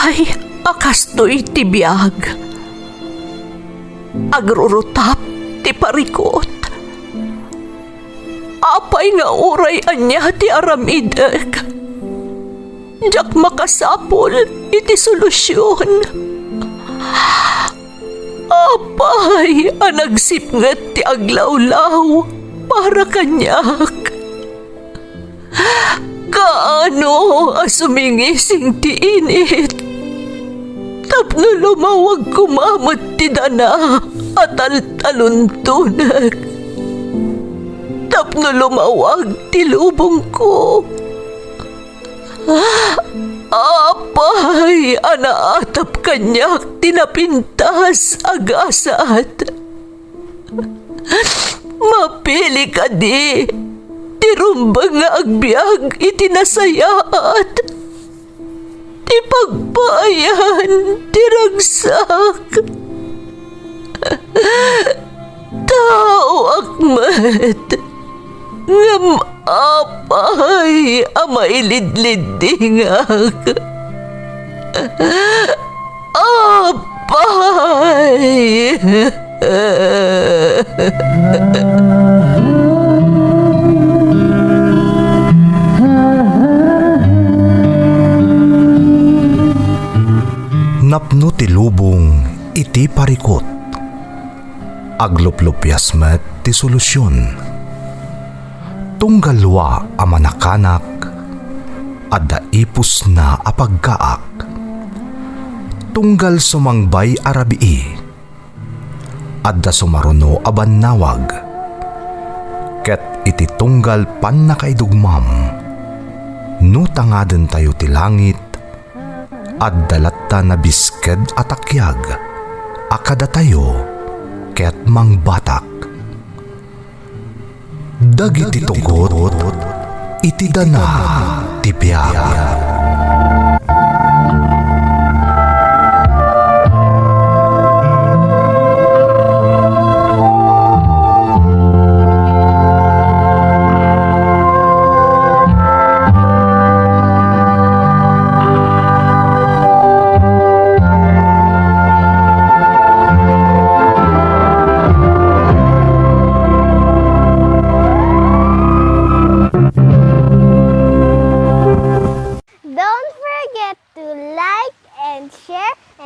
Apay, akastoy ti biyag. Agrurutap ti parikot. Apay nga uray anya ti aramidek. Jak makasapol iti solusyon. Apay, anagsipnget ti aglawlaw para kanyak. Kaano asumingising ti init? Tapno lumawag kumamot ti dana at taluntunak. Tapno lumawag ti lubong ko. Apay, anaatap kanyak tinapintas agasat. Mapili ka di. Tirumbang nga agbyag itinasayaat. Ti pagbayan, tiragsak. Tao akmat. Ngam apay, amailidlidingak. Apay. Napno ti lubong iti parikot. Agluplupyas met ti solusyon. Tunggalwa a manakanak adda ipus na apagkaak. Tunggal sumangbay arabii adda sumaruno a bannawag. Ket iti tunggal pan nakaidugmam no tangaden tayo ti langit at dalatta na bisked at akyag, akada tayo, ket mangbatak. Dagiti tugot, iti dana, tipyag.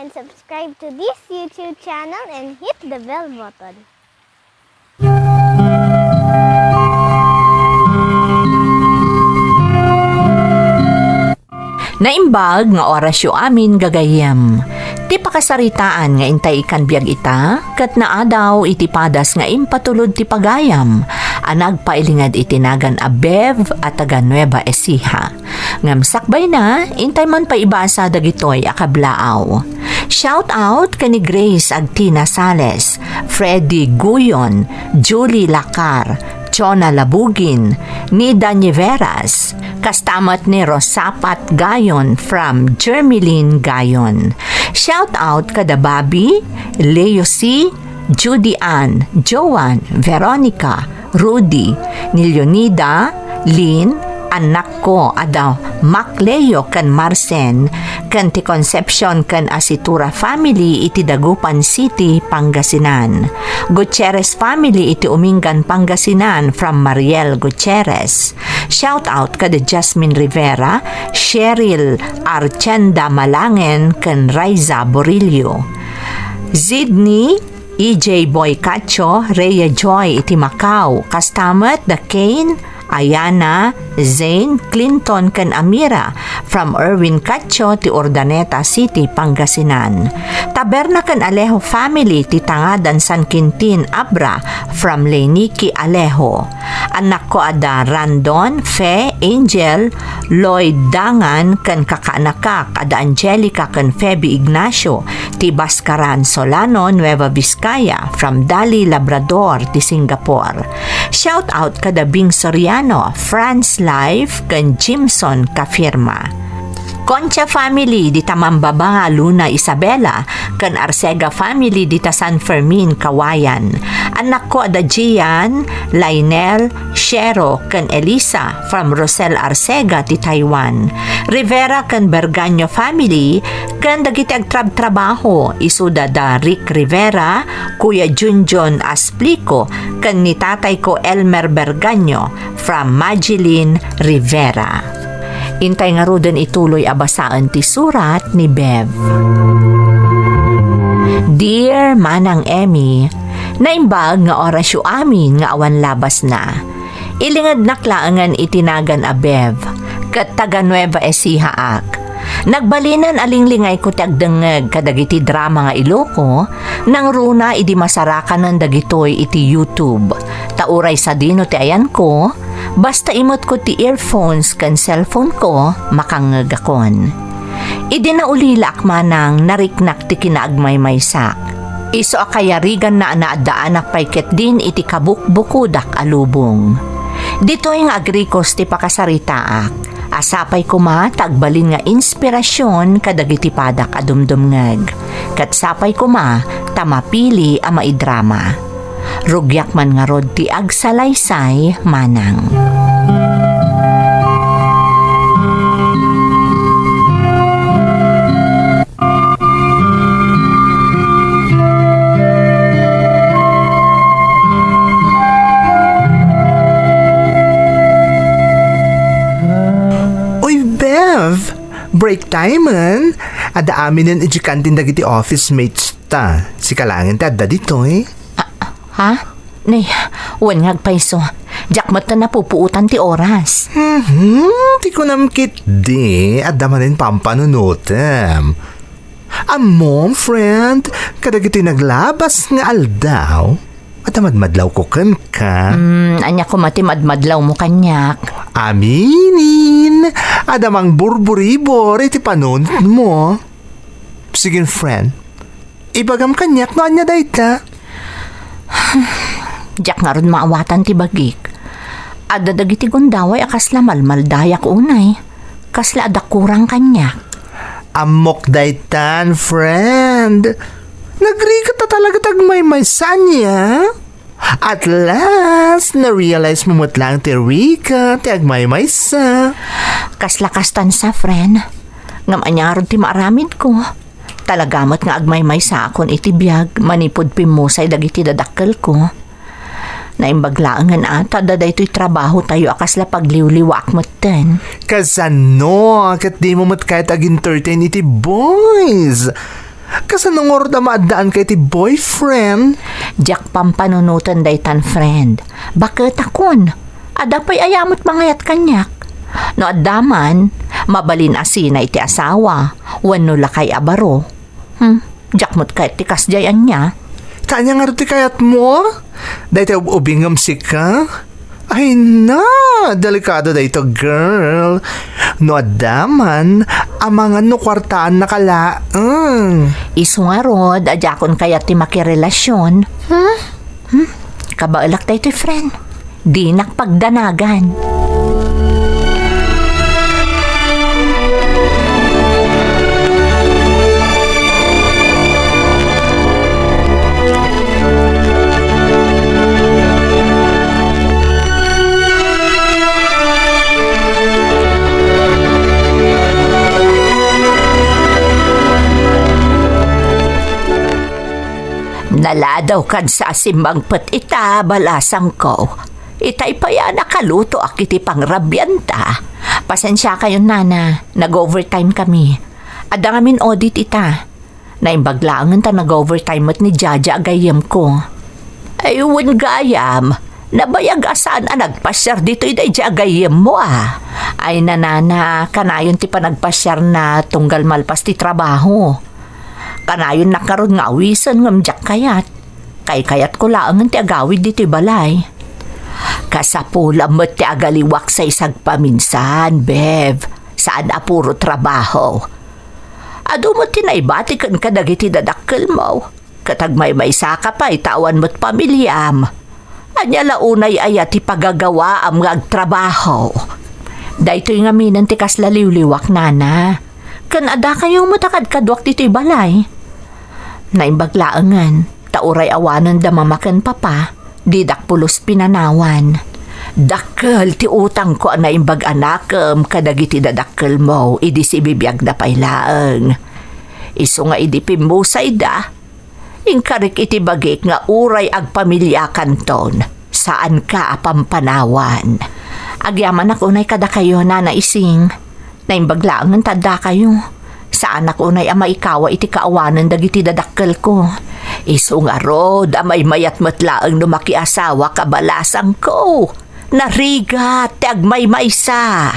Subscribe to this YouTube channel and hit the bell button. Naimbag nga orasyo amin gagayem. Ti pakasaritaan nga intay ikan biyag ita, kat naadaw iti padas nga impatulod ti pagayam. Anag pailingad itinagan a Bev at taga Nueva Ecija. Ngam sakbay na, intay man pa ibasa dagitoy akablaaw. Shout out kani Grace Agtina Sales, Freddy Guyon, Julie Lacar, Chona Labugin, Nida Niveras, kastamat ni Rosapat Gayon from Jermeline Gayon. Shout out kada Bobby, Leo C, Judy Ann, Joan, Veronica, Rudy, Nilionida, Lynn, anak ko adaw Macleo kan Marcen kan ti Concepcion kan Asitura family iti Dagupan City, Pangasinan. Gutierrez family iti Umingan, Pangasinan from Mariel Gutierrez. Shout out kada Jasmine Rivera, Cheryl Archenda Malangen kan Raiza Borillo. Zidney EJ Boy Cacho, Rhea Joy iti Macau, kastamat da Kane, Ayana, Zane, Clinton kan Amira from Erwin Cacho ti Urdaneta City, Pangasinan. Taberna kan Alejo family ti Tangadan San Quintin, Abra from Leniki Alejo. Anak ko ada Randon, Fe, Angel, Lloyd Dangan kan kakaanakak ada Angelica kan Feby Ignacio ti Baskaran Solano, Nueva Vizcaya from Dali Labrador ti Singapore. Shout out kada Bing Soriano, France Life kan Jimson Kafirma. Concha family dita Mambabanga, Luna, Isabela, kan Arcega family dita San Fermin, Kawayan. Anak ko ada Gian, Lionel, Shero, kan Elisa from Rosel Arcega ti Taiwan. Rivera kan Berganyo family kan dagiti agtrab-trabaho isuda da Rick Rivera, Kuya Junjon Asplico, kan ni tatay ko Elmer Berganyo from Magilin Rivera. Intay nga ro din ituloy abasaan ti surat ni Bev. Dear Manang Emmy, naimbag nga orasyo amin nga awan labas na. Ilingad naklaangan itinagan a Bev, kat taga Nueva Ecija ak. Nagbalinan alinglingay ko ti agdengeg kadagiti drama nga Iloko, nang runa idi masarakan ng dagitoy iti YouTube. Tauray sa dino ti ayan ko, basta imot ko ti earphones kan cellphone ko, makangagakon. Idi na ulila akmanang nariknak ti kinaagmay-maysak. Iso akayarigan na naadaanak payket din iti kabukbukudak alubong. Dito'y nga agrikos ti pakasaritaak. Asapay kuma tagbalin nga inspirasyon kadagiti padak adumdumngeg. Kat sapay kuma tamapili a maidrama. Rugyak man nga rod ti agsalaysay manang. Break time man. Ada amin ng edukantin dagiti office mates ta. Si kalangin ta adda dito eh. Ha? Nay, wan ngagpaiso. Diyak mata na pupuutan ti oras. Ti ko namkit di. Adda man rin pampanunutem. Amom, friend. Kadagiti naglabas nga aldaw. At madmadlaw ko kan ka. Anya ko mati madmadlaw mo kanyak. Aminin. Adamang burburibor iti panon mo. Sige, friend. Ibagam kanyak no anya dayta. Diyak nga ron maawatan ti bagik. Ada dagiti gundaway akasla malmaldayak unay. Kasla ada kurang kanyak. Amok daytan, friend. Nagri ka ta talaga tagmay-may sanya. At last, na-realize mo mo't lang ti Rika, ti agmay-may sa. Kaslakastan sa, friend. Ngam anyarod ti maaramid ko. Talagamat nga agmay-may sa akon iti biyag, manipod pimusay dagiti dadakkel ko. Naimbaglaangan ata, daday to'y trabaho tayo akasla pagliw-liwak mo't ten. Kasano, kat di mo mo't kahit ag-entertain iti boys. Kasanong orda maadaan kay ti boyfriend? Diyak pampanunutan daytan, friend. Bakit akon? Ada pa'y ayamot mangayat kanyak. No adaman, mabalin asina iti asawa. Wano lakay abaro. Diyak mo't kahit ti kasjayan niya. Kanya nga ti kayat mo? Dahil ubingam si ka? Ay na, delikado dahito girl. No adaman, amangan no kwartaan na kalaang. Isu nga rod, adjakon kaya ti makirelasyon. Kabaalak tayo friend. Di nakpagdanagan. Naladaw kad sa asimbang pet ita balasang ko. Itay pa yan nakaluto akiti pangrabyanta. Pasensya kayo nana, nag-overtime kami. Ada ngamin audit ita. Naimbaglaangan ta nag-overtime at ni Jaja agayam ko. Ayun gayam, nabayag asaan nagpasyar dito iday agayam mo ah. Ay nanana, kanayon ti pa nagpasyar na tunggal malpas ti trabaho. Kanayon nakaroon nga awisan ng jak kayat. Kayat ko laangan ti agawid dito balay. Kasapula mo ti agaliwak sa isang paminsan, Bev. Saan apuro trabaho. Ado mo tinaibati kan kadagiti dadakkel mo. Katagmay-may saka pa itawan mo't pamilyam. Anya launay ayat ti pagagawa ang agtrabaho. Daytoy nga minan ti kaslaliwliwak nana. kan ada kayong matakad kadwak dito'y balay. Naimbaglaangan, tauray awanan da mamakan papa, didak pulos pinanawan. Dakkel ti utang ko na imbag anakam kadagiti dadakkel mo, idi si bibiyag na pailaang. Iso nga idi pimbusay da, ingkarik iti bagik nga uray ag pamilya kanton, saan ka apampanawan. Agyaman ako na'y kada kayo na naising, naimbaglaangan tada kayo. Saan ako na'y ama ikawa iti kaawanan dagiti dadakkel ko. Iso nga rod, amay mayat matlaang lumaki asawa kabalasang ko. Narigat, ti agmay maysa.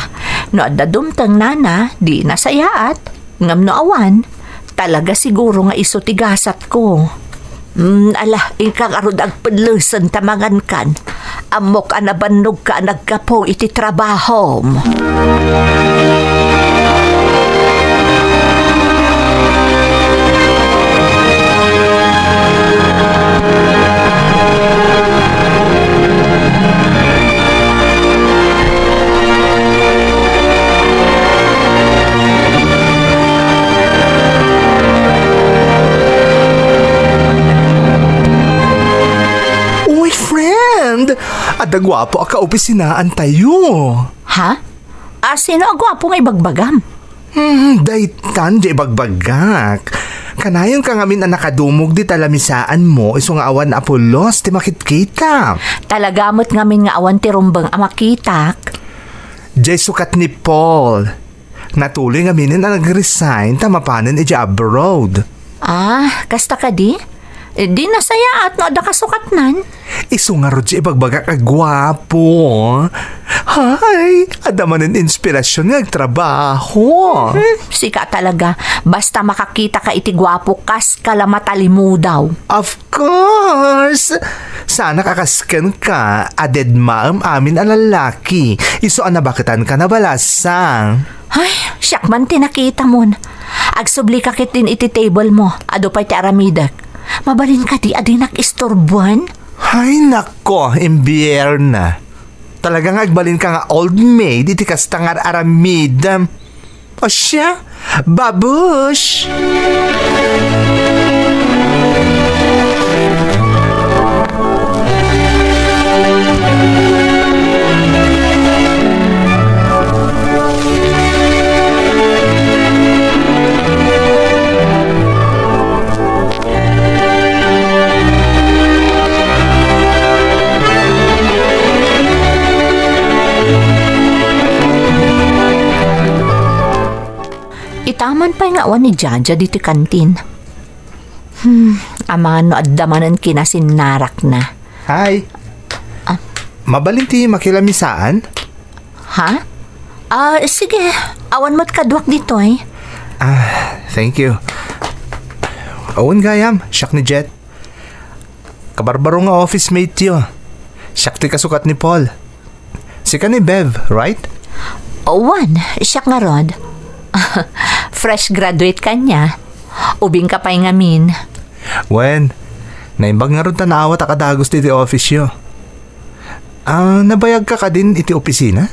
No adadumtang nana, di nasayaat. Ngam no awan, talaga siguro nga iso tigasat ko. Ala, ikang arod agpadlusan tamangan kan. Amok anabannog ka nagkapong iti trabahom. Adagwapo aka opisinaan tayo. Ha? Sino agwapo nga ibagbagam? Daytan di bagbagak. Kanayon ka ngamin ang nakadumog di talamisaan mo iso nga awan na Apolos ti makitkita. Talagamot ngamin nga awan ti rumbang amakitak. Jay sukat ni Paul. Natuloy ngamin na nag-resign tamapanan iti abroad. Kasta ka di? Di nasaya at no ada kasukatnan. Iso nga rod siya ibagbagak agwapo. Hay, adamanin inspirasyon nga agtrabaho. Sika talaga, basta makakita ka iti gwapo kas kalamatalimu daw. Of course! Sana kakaskan ka, aded maam amin ang lalaki. Iso anabakitan ka na balasang. Ay, siyak man tinakita mo. Agsubli kakit din iti table mo, ado pa'y ti aramidak. Mabalin ka di adinak istorbuan? Ay nako, imbiyer na. Talagang agbalin ka nga old maid, iti kastangar aramid. O siya, babush! Itaman pa nga awan ni Jaja dito kantin. Aman no addamanan kinasinarak na. Hi. Mabalin ti makilamisaan? Ha? Sige. Awan mo't kadwak dito eh. Thank you. Awan gayam, siyak ni Jet. Kabarbaro nga office mate yo. Siyak ti kasukat ni Paul. Sika ni Bev, right? Awan, siyak nga rod. Fresh graduate ka niya. Ubing ka pa'y ngamin. Wen, naimbag nga ron tanaawat akadagos ti office yo. Nabayag ka din iti opisina?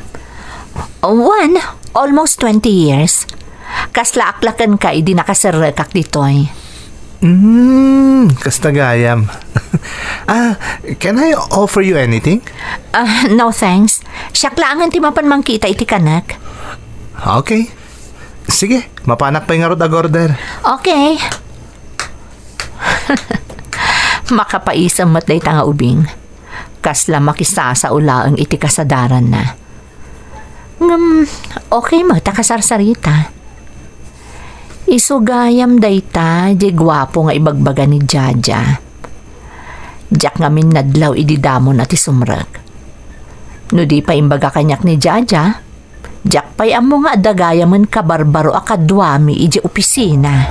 One, almost 20 years. Kasla-aklakan ka, hindi nakasarrekak ditoy. Kasta gayam. Can I offer you anything? No thanks. Siyaklaangan ti mapan mangkita iti kanak. Okay. Sige, mapanak pa yung order. Okay. Makapaisam matday tanga ubing. Kasla makisasa ulaang iti kasadaran na. Okay magtakasarsarita. Isugayam dayta, di gwapo nga ibagbaga ni Jaja. Diyak ngamin nadlaw ididamo na ti sumrag. No di pa imbaga kanyak ni Jaja, diyak pa'y amo nga dagayaman kabarbaro akadwami iji opisina.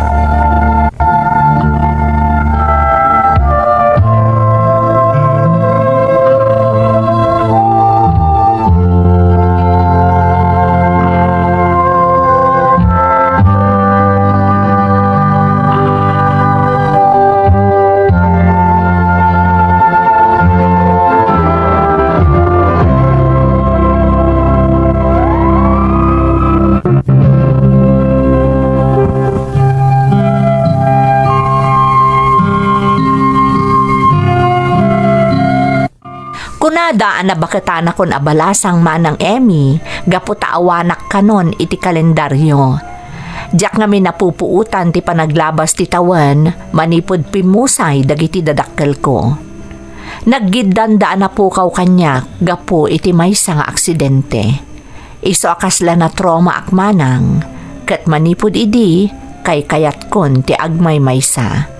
Daan na bakitana kon abalasang manang Emmy, gaputa awanak kanon iti kalendaryo. Diyak nga may napupuutan ti panaglabas ti tawan, manipod pimusay dagiti dadakkel ko. Naggidandaan na pukaw kanya, gapo iti maysa nga aksidente. Iso akasla na trauma akmanang, kat manipod idi, kay kayat kon ti agmay maysa.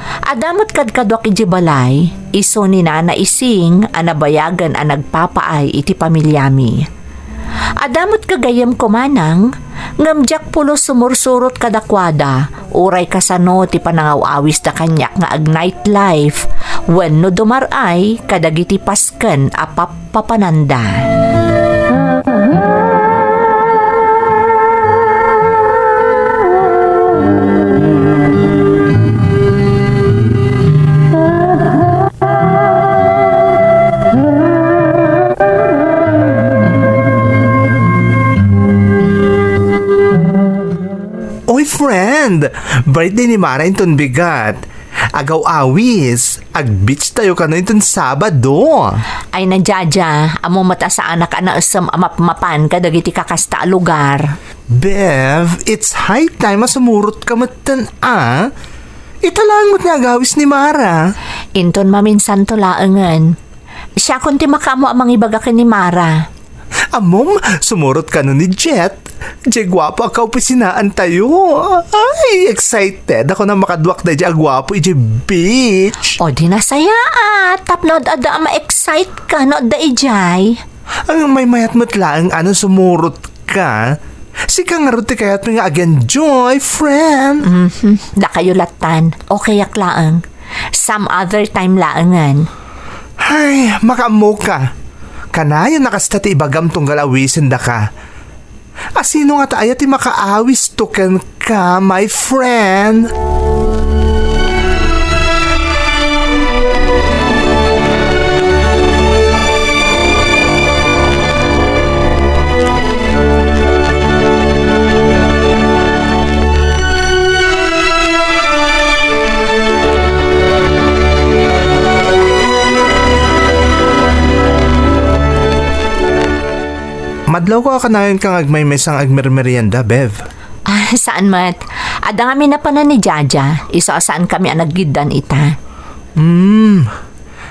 Adamot kadkadwak iti balay, iso ni Nana Ising anabayagan ang nagpapaay iti pamilyami. Adamot kagayam ko manang, ngamjak pulo sumursurot kadakwada, uray kasano ti panangawawis da kanyak nga ag nightlife, wenno dumaray kadagiti pasken apap papananda. Oy friend, birthday ni Mara inton bigat. Agaw awis, ag-beach tayo kano inton Sabado. Ay nadyaja, amo mata sa anak na asam amap-mapan kadagiti kakasta a lugar. Bev, it's high time masumurot ka matan Italang mo't nga agawis ni Mara. Inton maminsan to laengan. Siya kunti makamo amang ibagakin ni Mara. Amom, sumurot ka no ni Jet. Di gwapo akaw pisinaan tayo. Ay, excited ako na makadwak na di agwapo iji beach. O di nasaya tapnod ada ma-excite ka no da ijay. Ang may mayat mo't lang sumurot ka. Si kang aruti kaya't nga again joy, friend. Da kayo latan. Okay laang. Some other time laangan. Ay, makamo ka. Kanayan nakastati ibagam tunggal awisin da ka. Asino nga tayo ti makaawis tuken ka, my friend? Madlaw ko kanayon kang agmay-mesang agmermerienda, Bev. Saan mat? Ada nga minapanan ni Jaja. Isa saan kami ang naggidan ita.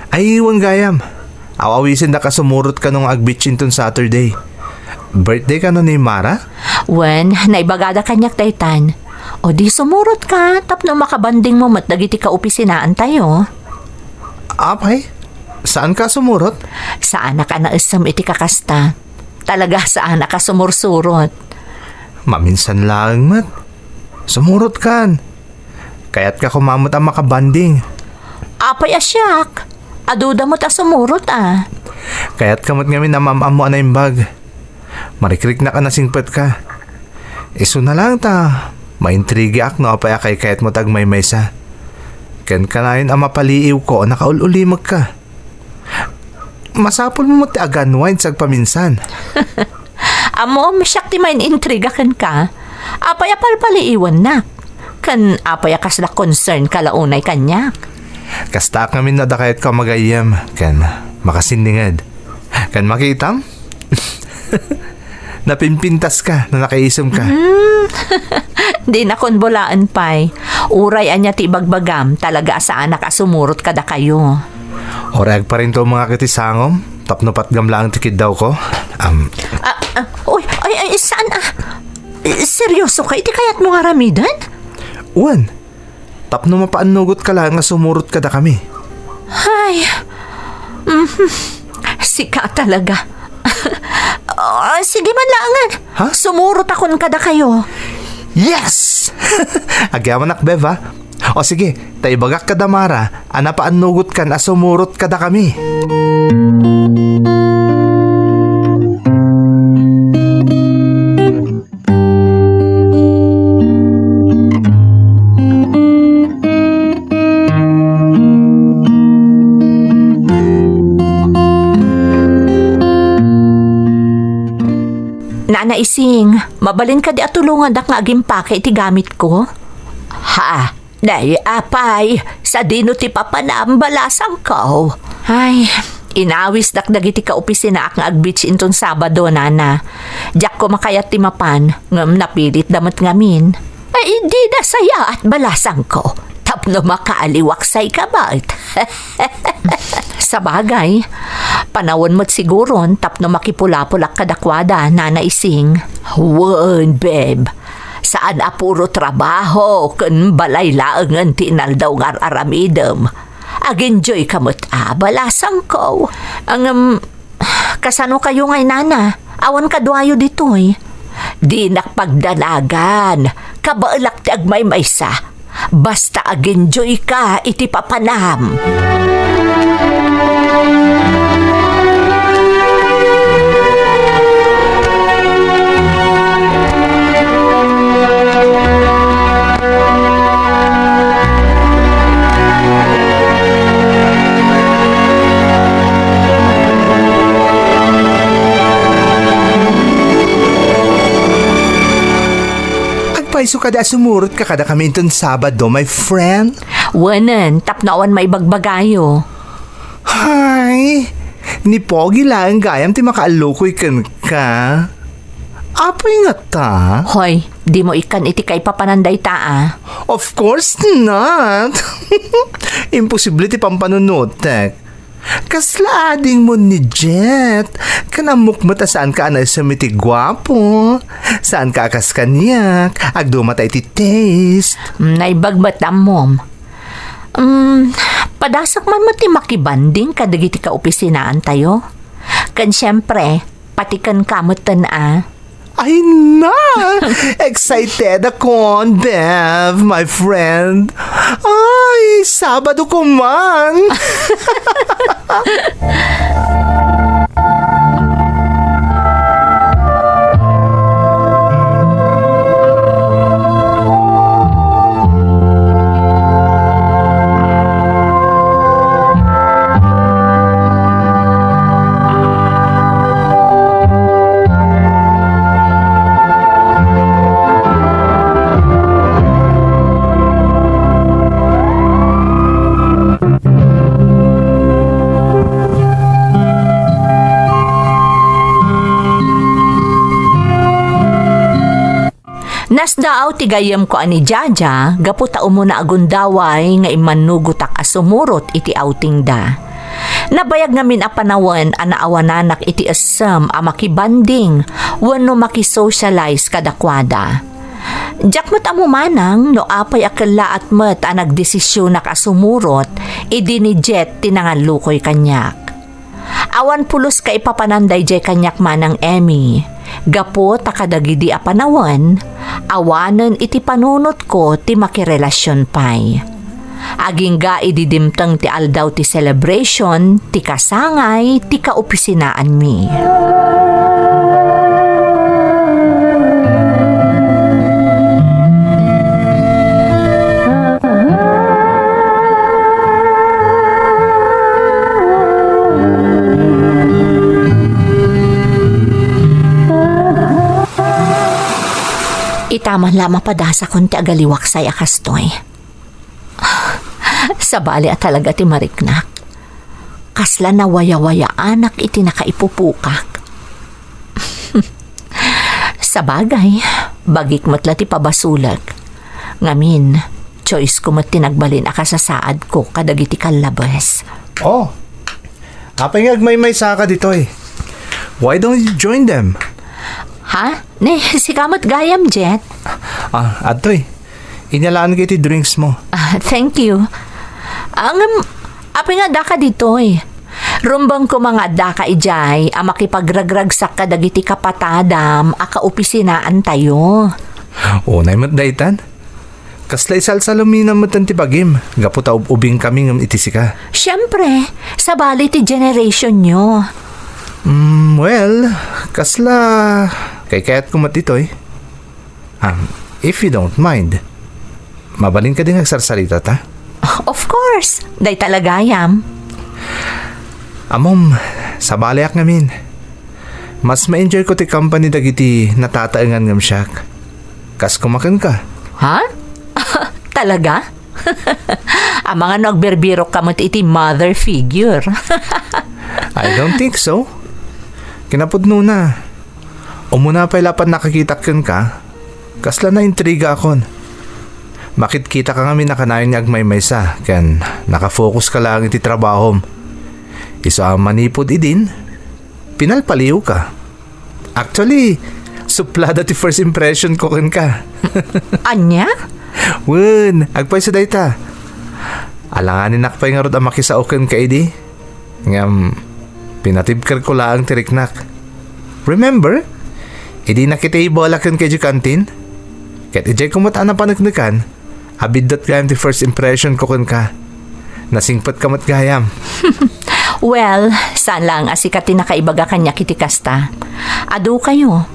Ay, iwan gayam. Awawisin na kasumurot ka nung agbitchin ton Saturday. Birthday ka no ni Mara? Wen, naibagada kanyak daytan. O di sumurot ka, tapno makabanding mo mat dagiti ka opisinaan tayo. Apay, saan ka sumurot? Saan ka na isam iti kakasta? Talaga saan ka sumursurot? Maminsan lang, mat. Sumurot kan. Kaya't ka kumamot ang makabanding. Apay asyak. Aduda mo ta sumurot Kaya't kamot ngamin na mamam mo na yung bag. Marikrik na ka na singpet ka. Iso na lang ta. Maintrigi ak no apay kay kaya't mo tagmay maysa. Ken ka na yun ang mapaliiw ko nakaululimag ka. Masapol mo ti agan wine sag paminsan. Amo, masyak ti main intriga kan ka. Apay apalpaliiwan na. Kan apay kasla concern kalaunay kanyak. Kasta kami na dakayat ka magayam. Kan makasindingad. Kan makitam? Napimpintas ka na nakaisam ka. Di na kon bolaan pay. Uray anya ti bagbagam talaga sa anak asumurot kada kayo. Orag pa rin to mga kitisangom. Tapno patgam lang tikid daw ko. Uy, saan seryoso ka? Iti kayat mo nga ramidan? Uwan. Tapno mapaanugot ka lang nga sumurot ka da kami. Ay, sika talaga. Sige man laangan. Ha? Sumurot akon kada kayo. Yes! Agyaman Bev ha? O sige, taibagak ka da Mara. Anapaanugot kan sumurot ka da kami. Nana Ising, mabalin ka di atulungan dak nga agimpake iti gamit ko? Ha? Day apay, sa dino ti papanambalasang ko. Ay, Inawis dakdag iti kaopisina ak nga agbitch inton Sabado, nana. Diyak ko makayat timapan, ngam napilit damat ngamin. Ay, di na saya at balasang ko. Tapno makaaliwaksay ka ba? Sa bagay, panawon mo't siguron tapno makipulapulak kadakwada, nana ising. Wan, babe. Saan apuro trabaho kun balay laangan tinaldaw ngar aramidem. Ag-enjoy kamot balasang ko. Ang kasano kayo ngay, nana? Awan kadwayo ditoy. Di nakpagdalagan. Kabaalak ti agmay maysa. Basta ag-enjoy ka iti papanam. Paiso kada sumurot ka kada kami itong Sabado, my friend. Wanan, tapnawan may bagbagayo. Hay, ni Pogi lang gayam ti makaalukoy kan ka. Apoy nga ta? Hoy, di mo ikan iti kay papananday ta. Of course not. Imposible ti pampanunutek. Kasla ading mo ni Jet. Kanamok mo ta saan ka anay sumiti gwapo. Saan ka akas kanyak. Agdumatay ti taste. Naibagbatam mom. Padasak man mo ti makibanding kadagiti ka opisinaan tayo. Kan siyempre, patikan kamutan Ay na! Excited ako, Bev, my friend. Ay, Sabado ko man. Nasdaaw tigayam ko ani Jaja, gaputa umuna agundaway nga imanugutak asumurot iti outing da. Nabayag ngamin a panawan anaawanak iti asam a makibanding wenno makisocialize kadakwada. Diyak mo't amumanang no apay akala at mo't a nagdesisyon na kasumurot idi ni Jet tinangalukoy kanyak. Awan pulos ka ipapananday jay kanyak manang Emmy. Gapo takadagidi a panawan, awanen iti panunot ko ti makirelasyon pay. Aging ga ididimtang ti aldaw ti celebration, ti kasangay, ti kaopisinaan mi. Itaman lamang padasa kon ti agaliwaksay akastoy. Sa bali at talaga ti mariknak. Kasla na waya-waya anak iti nakaipupukak. Sa bagay, bagik matla ti pabasulag. Ngamin, choice ko mat tinagbalin akasasaad ko kadagiti kalabas. Oh, apay nga agmay-may saka ditoy. Why don't you join them? Ha? Ne, si kamot gayam, Jet. Atoy, inalaan kiti drinks mo. Thank you. Apay nga daka ditoy. Rumbang ko mga daka ijay, makipagragragsak kadagiti kapatadam, akaopisinaan tayo. Unay mat daytan. Kaslay salsaluminan mo ti bagim. Gaputa ubing kami ng itisika. Siyempre, sa bali ti generation nyo. Well, kasla kay kaya't kumatitoy. If you don't mind, mabalin ka din agsarsarita ta? Of course, day talagayam. Amom, sa baliak ngamin. Mas ma-enjoy ko ti company dagiti natataengan ngam siyak. Kas kumakan ka. Ha? Talaga? Ang mga nagberbiro kamot iti mother figure. I don't think so. Kinapudno na. Umuna pa ilapan nakakita ka. Kasla na intriga akon. Makit kita ka kami nakanayon niya agmay sa. Kan nakafocus ka lang iti trabahom. Isa manipod idin. Pinalpaliw ka. Actually, suplada ti first impression ko ka. Anya? Wun, agpay sa dayta. Alanganin nakpay nga rod ang makisaukin ka idi. Ngam, pinatibkar ko lang tiriknak. Remember? Idi nakitay bolakan kay kantin? Kat ijay kumata na panagnakan, abid dat gayam ti first impression ko ka. Nasingpat kamat gayam. Well, saan lang asikatin na kaibaga kanyak iti kasta. Ado kayo.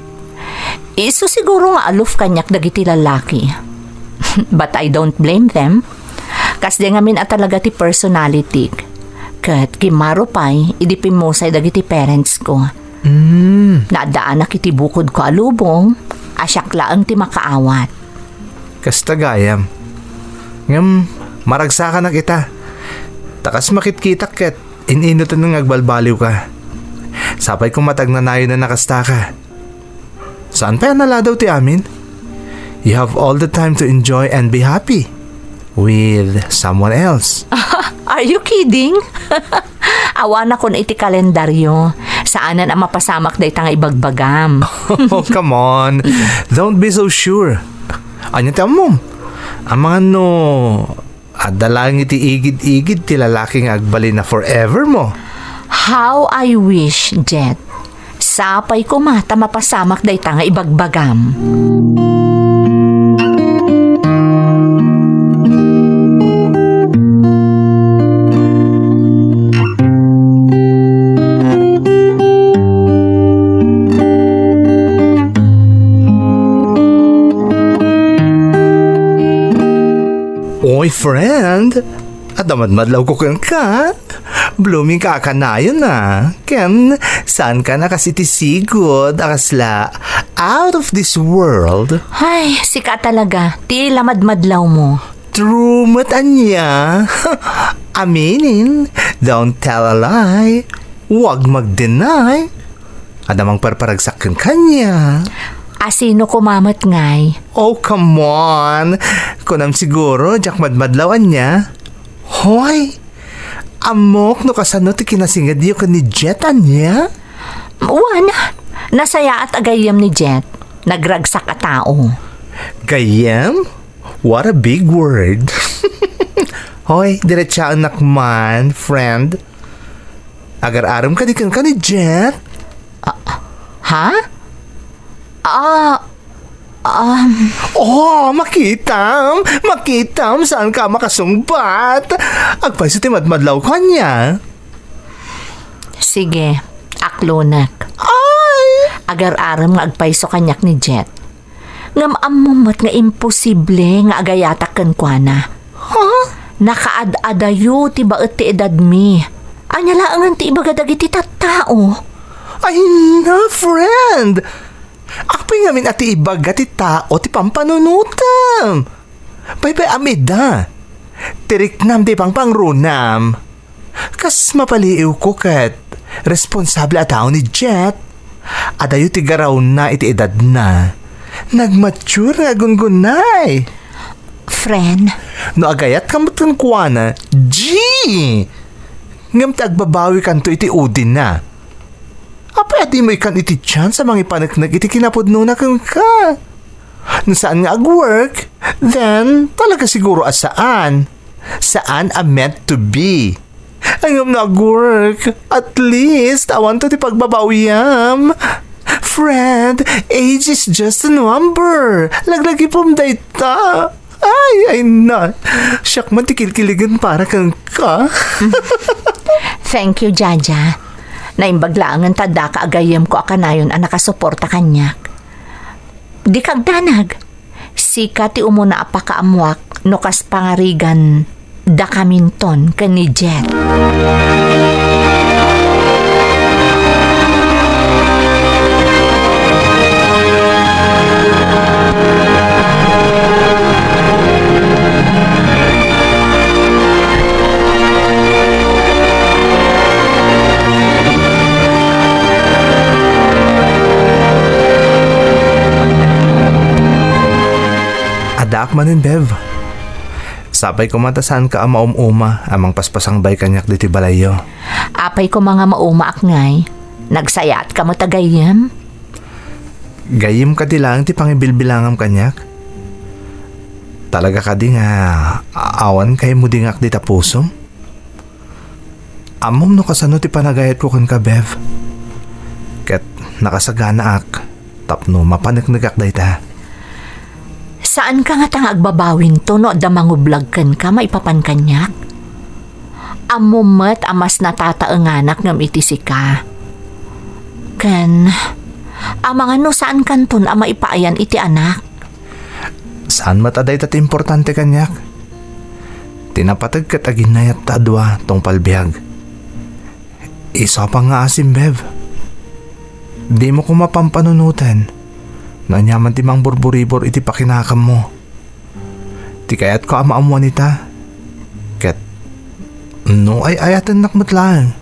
Iso siguro nga aloof kanyak dagiti lalaki. But I don't blame them. Kas di nga min at talaga ti personality. Kat kimaro pa'y idipin mo sa dagiti parents ko. Naadaan na kiti bukod ko alubong, asyak laang ti makaawat. Kasta gayam. Ngam, maragsakan na kita. Takas makitkitak ket, ininutan nang agbalbaliw ka. Sapay kong matagnanayo na nakasta ka. Saan pa yan naladaw ti amin? You have all the time to enjoy and be happy with someone else. Are you kidding? Awan ako na iti kalendaryo. Saanan ang mapasamak day tanga ibagbagam. Oh, come on. Don't be so sure. Anya ti amom? Ang mga adalang iti igid-igid ti lalaking agbali na forever mo. How I wish, Jet. Sapay ko mata mapasamak day tanga ibagbagam. Oy, friend. Adamad-madlaw ko ka. Blooming ka kanayon na. Ken, saan ka na kasi tisigod akasla out of this world? Ay, sika talaga. Ti lamad-madlaw mo. True matanya. Aminin. Don't tell a lie. Huwag mag-deny. Adamang parparagsak kang kanya. Asino kumamat ngay? Oh, come on. Kunam siguro, jak madmadlawan niya. Hoy, amok no kasano ti kinasingad niyo ka ni Jet niya? Wan, nasaya at agayam ni Jet. Nagragsak a tao. Gayem? What a big word. Hoy, diretsa anak man, friend. Agar-aram ka di ka ni Jet? Ha? Oh, makitam saan ka makasungbat. Agpay sa timadmadlaw ka niya. Sige, aklonak. Ay! Agar-aram nga agpayso kanyak ni Jet. Ngam amumot nga imposible nga agayatak kan kwa na. Huh? Nakaad-adayo ti baet ti edad mi. Anya laangan ti ibagadag iti tattao. Ay na, friend! Akpay ngamin ati ibaga ti tao ti pampanunutam. Bye-bye amida. Tiriknam ti pangpangrunam. Kas mapaliiw ko kat responsable at tao ni Jet. Adayo ti garaw na iti edad na. Nagmature nga gungunay. Friend, No agayat kamot kang kuwana, G! Ngam ti agbabawi kanto iti udin na. Apa ati mo ikan iti chance sa mga ipanagnag iti kinapudno na kang ka. Nasaan nga ag-work, then talaga siguro asaan. Saan a meant to be. Ang nag-work, at least awan to ti pagbabawiyam. Friend, age is just a number. Laglagi pong dayta. Ay na. Siyak man tikil-kiligan para kang ka. thank you, Jaja. Naimbaglaangan tada ka agayam ko akanayon ang nakasuporta kanyak. Di kagdanag. Sika ti umuna apakaamuak no kas pangarigan da kaminton kan ni Jet. Daak manin, Bev. Sabay kumatasan ka ang maumuma amang paspasang bay kanyak diti balayo. Apay ko mga maumaak ngay. Nagsayat ka mo tagayam? Gayim ka di lang ti pangibilbilangam kanyak. Talaga ka di nga awan kay mo dingak di tapusom. Amom no kasano ti panagayat ko kan ka, Bev. Ket nakasagana ak. Tapno mapaniknagak day ta. Saan ka nga tang agbabawin to no da mangublag kan ka maipapan kanyak? Amumet amas natataenganak ngam itisi ka. Ken, amang ano saan kanton ama ipaayan iti anak? Saan mataday tat importante kanyak? Tinapatag kat aginayat tadwa tong palbiag. Isa pa nga asim, Bev. Di mo ko mapampanunutan. Nanyaman ti mang burburibor iti pakinakam mo. Ti kayat ko ama amuan ita. Ket, no ay ayatan nakmat lang.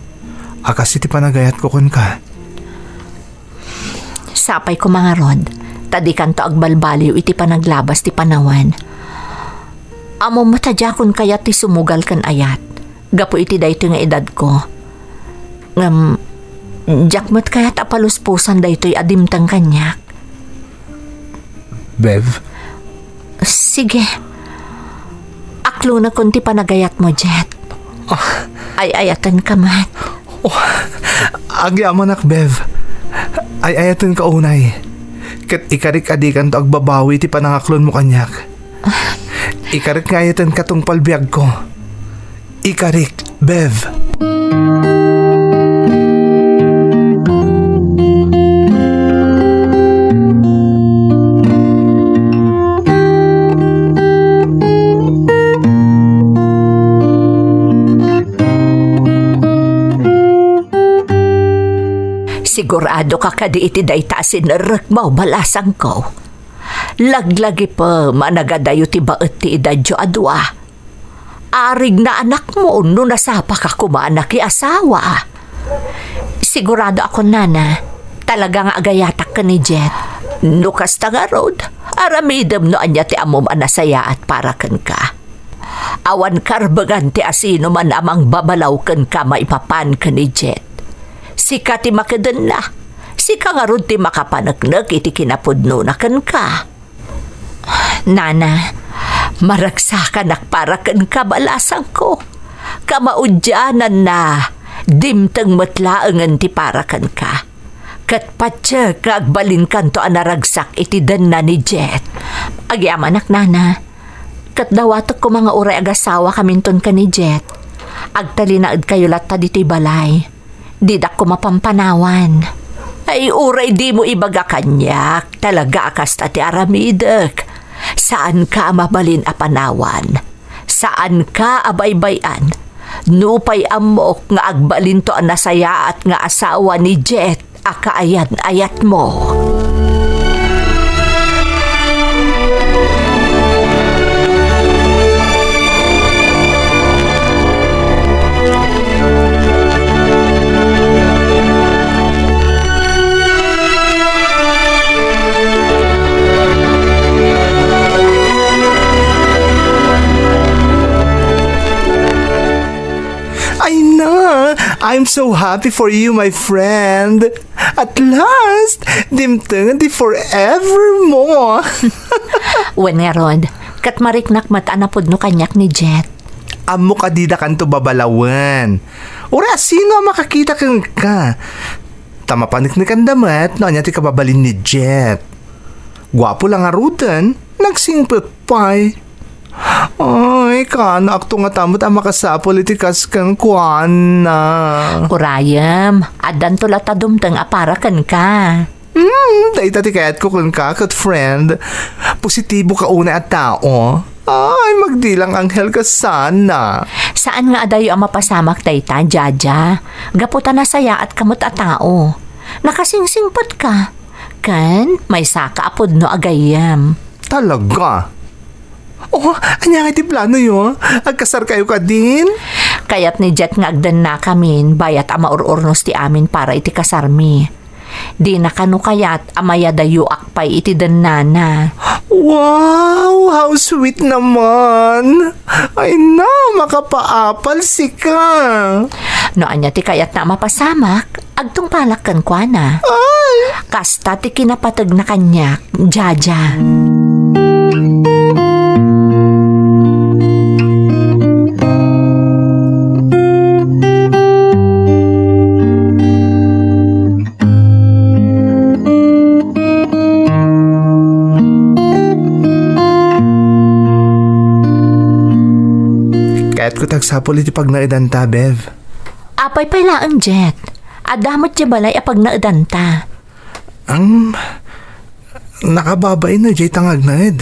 Akas iti panagayat ko kun ka. Sapay ko mga rod, tadi kanto agbalbaliw iti panaglabas ti panawan. Amo matajakon kayat ti sumugal kan ayat. Gapo iti dayto nga edad ko. Jakmat kayat apaluspusan daytoy adimtang kanyak. Bev, Sige. Aklo na kunti panagayat mo, Jet. Ay ayatan ka mat. agyaman ak, Bev. Ay ayatan ka unay. Ket ikarik adikan to agbabawi ti panangaklon mo kanyak. Ikarik nga ayatan ka tong palbiag ko. Ikarik, Bev. Sigurado ka kadi iti dayta sinarek mo balasang ko. Laglagi pa managadayo ti baet ti idadyo adwa. Arig na anak mo no nasapa ka kumanak i asawa. Sigurado ako nana, talagang agayatak ka ni Jet. Nukas tagarod, aramidem no anya ti amom anasaya at parakan ka. Awan karbagan ti asino man amang babalaw kan ka maipapan ka ni Jet. Sika ti makadan na. Sika nga ron ti makapanagnag iti kinapudno na kan ka. Nana, maragsakan nakparakan ka balasang ko. Kamaudyanan na. Dimtang matlaangan ti parakan ka. Kat patya kagbalin kanto anaragsak iti dan na ni Jet. Agyaman nak nana. Kat dawatok ko mga uray agasawa kaminton ka ni Jet. Agtalinaad kayo latta dito'y balay. Didak ko mapampanawan. Ay uray di mo ibaga kanyak. Talaga akas ti aramidek. Saan ka mabalin a panawan? Saan ka abaybayan? Nupay amok nga agbalin to ang nasaya at nga asawa ni Jet. Akaayat-ayat mo. Ay na! I'm so happy for you, my friend. At last, dimtang di forevermore. Wen nga Rod, kat mariknak matanapod no kanyak ni Jet. Amo ka di da kanto babalawan. Ura, sino ang makakita kang ka? Tamapanik ni kandamat, no anya ti kababalin ni Jet. Gwapo lang arutan, nagsingpot pa'y. Ay, kana akto nga tamot ang makasapol iti kaskang kuan na. Kurayam, adan to latadumtang aparakan ka. Dahita ti kayat ko kung kakot friend. Positibo ka una at tao. Ay, magdilang anghel ka sana. Saan nga adayo ang mapasamak dayta, Jaja? Gaputan na saya at kamot a tao. Nakasingsingpot ka. Kan, may saka apod no agayam. Talaga? Oh, anya nga ti plano yo? Agkasar kayo ka din? Kayat ni Jet nga agdan na kamin, bayat ama ururnos ti amin para iti kasarmi. Di na kanu kayat amaya dayo akpay iti dan nana. Wow, how sweet naman. Ay na, makapaapal si ka. No anya ti kayat na mapasamak, agtong palakkan kwa na. Ay, Kasta ti kinapatag na kanyak, Jaja. kaya't ko tagsapol iti pag naidanta, Bev. Apay pailaan, Jet. Adamot ti balay apag naedanta. Ang nakababay na jay tangag na ed.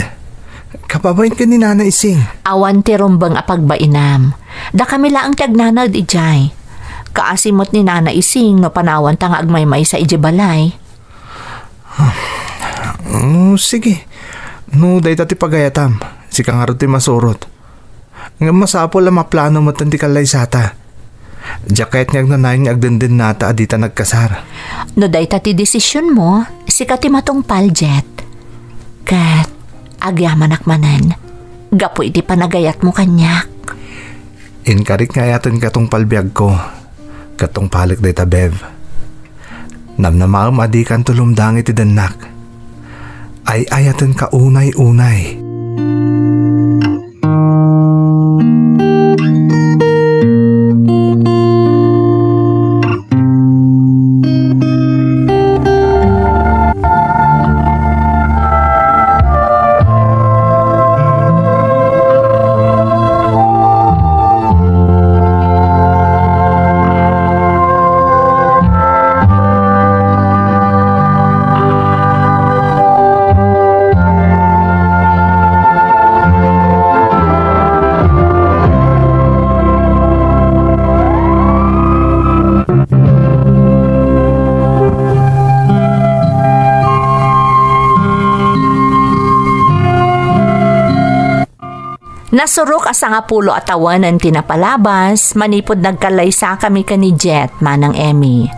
Kababayin ka ni Nana Ising. Awan ti rumbang apagbainam. Da kami laang tiagnanad ijay. Kaasimot ni Nana Ising no panawan tang agmaymay sa iji balay. Sige. No, day tati pagayatam. Si kangarot ti masurot. Nga masapol ang maplano mo tanti kalay sata. Jacket nga agnanayin nga agdendin nata adita nagkasar. No day ti desisyon mo, sikati matungpal, Jet. Kat, agyamanak manan. Gapo iti panagayat mo kanyak. Inkarik nga yatan katong palbiag ko. Katong palik day ta, Bev. Namnamaam adikan tulumdang iti danak. Ay ayatan ka unay-unay. Nasurok asa nga pulo atawanan tinapalabas, manipod nagkalaysa kami kani Jet, manang Emmy.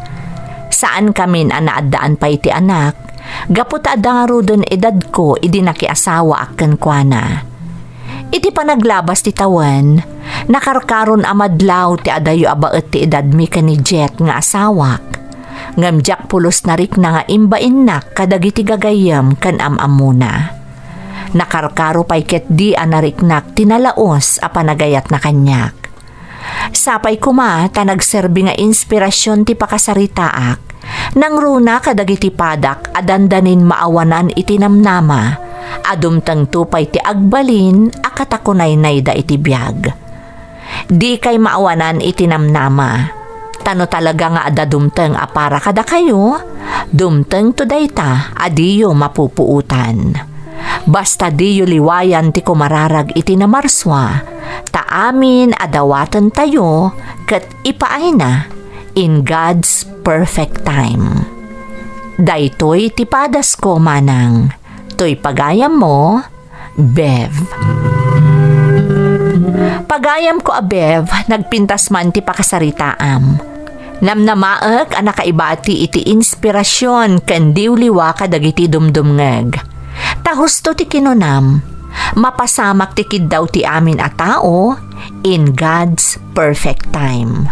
Saan kami anaadaan pa iti anak, gaputa da nga rudon edad ko, idi nakiasawa akken kuana. Iti panaglabas ti tawan, nakarkaron amadlaw ti adayo abaet ti edad mi kani Jet nga asawak. Ngamjak pulos narik na nga imbainnak kadagiti gagayam kan amamuna. Nakarkaro pay ket di anariknak tinalaos a panagayat na kanyak. Sapay kuma ta nagserbi nga inspirasyon ti pakasaritaak, nang runa kadagiti padak adandanin maawanan iti namnama, adumtang tupay ti agbalin a katakunay da iti biag. Di kay maawanan iti namnama, tano talaga nga adadumteng a para kada kayo, dumteng to dayta adiyo mapupuutan. Basta di liwayan ti kumararag iti namarswa, ta amin adawatan tayo ket ipaay na in God's perfect time. Daytoy ti padas ko manang, toy pagayam mo, Bev. Pagayam ko a Bev, nagpintas man ti pakasaritaam. Namnamaek a nakaibati iti inspirasyon ken diwliwa kadagiti dumdumngeg. Ta husto ti kinunam, mapasamak ti kiddaw ti amin a tao in God's perfect time.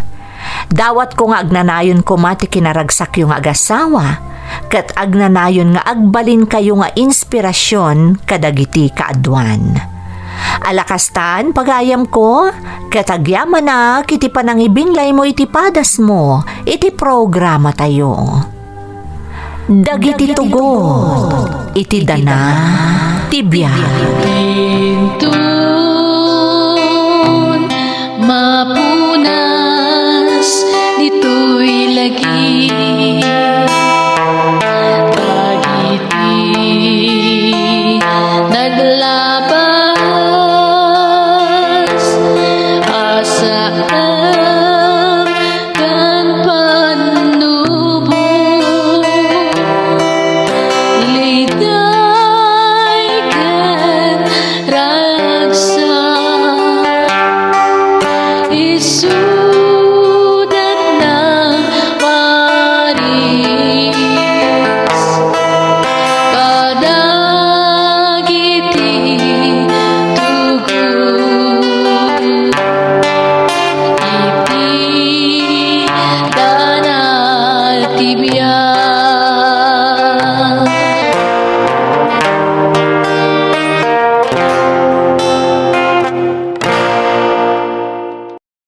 Dawat ko nga agnanayon ko mati kinaragsak yung agasawa, ket agnanayon nga agbalin kayo nga inspirasyon kadagiti kaadwan. Alakastan pagayam ko, ket agyaman na kiti panangibinglay mo iti padas mo, iti programa tayo. Dagiti tugot, iti dana, tibiyag. Intun mapunas dito'y lagi